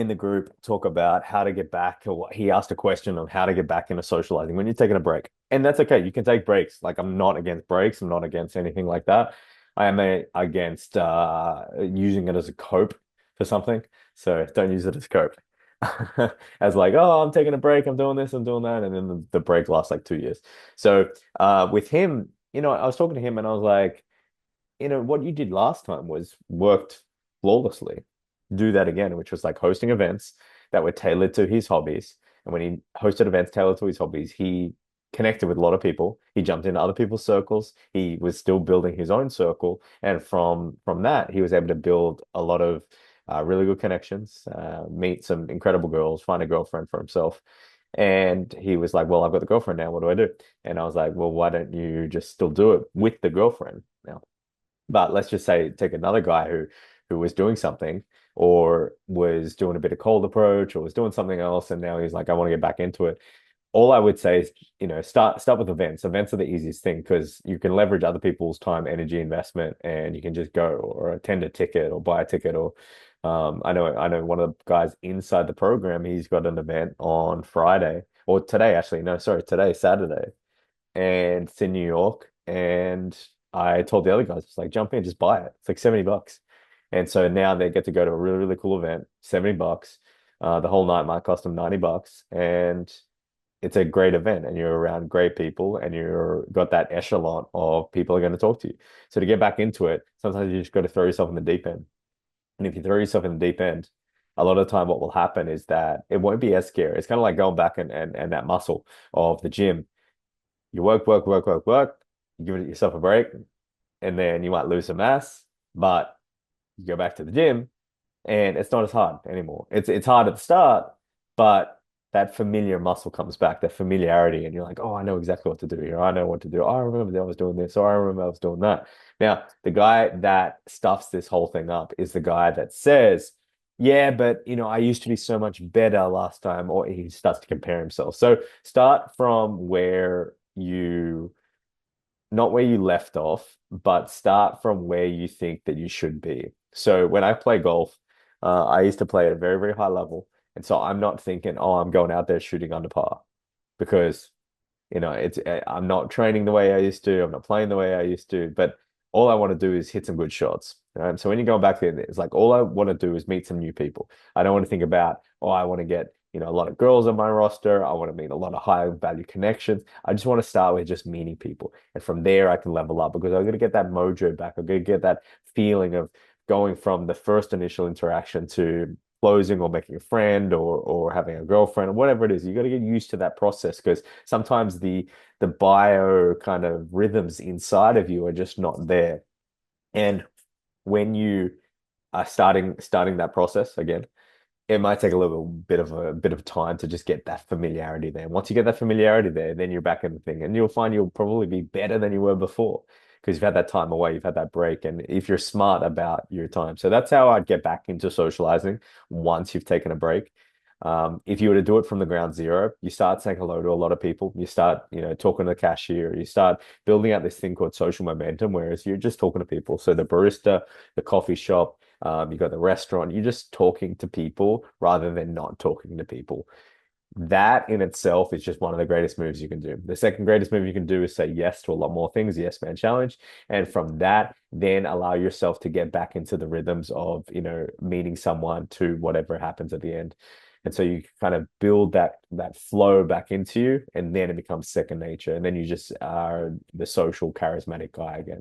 in the group talk about how to get back, or he asked a question on how to get back into socializing when you're taking a break. And that's okay. You can take breaks. Like, I'm not against breaks. I'm not against anything like that. I am against using it as a cope for something. So don't use it as cope. As like, oh, I'm taking a break, I'm doing this, I'm doing that, and then the break lasts like 2 years. So with him, I was talking to him and I was like, what you did last time was worked flawlessly. Do that again, which was like hosting events that were tailored to his hobbies. And when he hosted events tailored to his hobbies, he connected with a lot of people. He jumped into other people's circles. He was still building his own circle, and from that, he was able to build a lot of really good connections, meet some incredible girls, find a girlfriend for himself. And he was like, "Well, I've got the girlfriend now. What do I do?" And I was like, "Well, why don't you just still do it with the girlfriend now?" But let's just say take another guy who was doing something, or was doing a bit of cold approach, or was doing something else, and now he's like, I want to get back into it. All I would say is, start with events. Events are the easiest thing because you can leverage other people's time, energy, investment, and you can just go or attend a ticket or buy a ticket. Or I know one of the guys inside the program, he's got an event on Friday, or today actually. No, sorry, today, Saturday, and it's in New York. And I told the other guys, it's like, jump in, just buy it. It's like $70. And so now they get to go to a really, really cool event, $70. The whole night might cost them $90. And it's a great event, and you're around great people, and you're got that echelon of people are going to talk to you. So to get back into it, sometimes you just got to throw yourself in the deep end. And if you throw yourself in the deep end, a lot of the time what will happen is that it won't be as scary. It's kind of like going back and that muscle of the gym. You work, work, work, work, work. You give yourself a break, and then you might lose some mass, but you go back to the gym, and it's not as hard anymore. It's hard at the start, but that familiar muscle comes back, that familiarity, and you're like, oh, I know exactly what to do here. I know what to do. Oh, I remember that I was doing this, or I remember I was doing that. Now, the guy that stuffs this whole thing up is the guy that says, yeah, but I used to be so much better last time, or he starts to compare himself. So start from where you not where you left off, but start from where you think that you should be. So when I play golf, I used to play at a very, very high level. And so I'm not thinking, oh, I'm going out there shooting under par, because I'm not training the way I used to. I'm not playing the way I used to. But all I want to do is hit some good shots. Right? So when you go back there, it's like all I want to do is meet some new people. I don't want to think about, oh, I want to get a lot of girls on my roster. I want to meet a lot of high value connections. I just want to start with just meeting people, and from there I can level up, because I'm going to get that mojo back. I'm going to get that feeling of going from the first initial interaction to closing, or making a friend, or having a girlfriend, or whatever it is. You got to get used to that process, because sometimes the bio kind of rhythms inside of you are just not there. And when you are starting that process again, it might take a little bit of time to just get that familiarity there. Once you get that familiarity there, then you're back in the thing, and you'll find you'll probably be better than you were before, because you've had that time away, you've had that break, and if you're smart about your time. So that's how I'd get back into socializing once you've taken a break. If you were to do it from the ground zero, you start saying hello to a lot of people. You start, talking to the cashier. You start building out this thing called social momentum, whereas you're just talking to people. So the barista, the coffee shop, you got the restaurant, you're just talking to people rather than not talking to people. That in itself is just one of the greatest moves you can do. The second greatest move you can do is say yes to a lot more things, yes man challenge. And from that, then allow yourself to get back into the rhythms of, meeting someone to whatever happens at the end. And so you kind of build that flow back into you, and then it becomes second nature. And then you just are the social, charismatic guy again.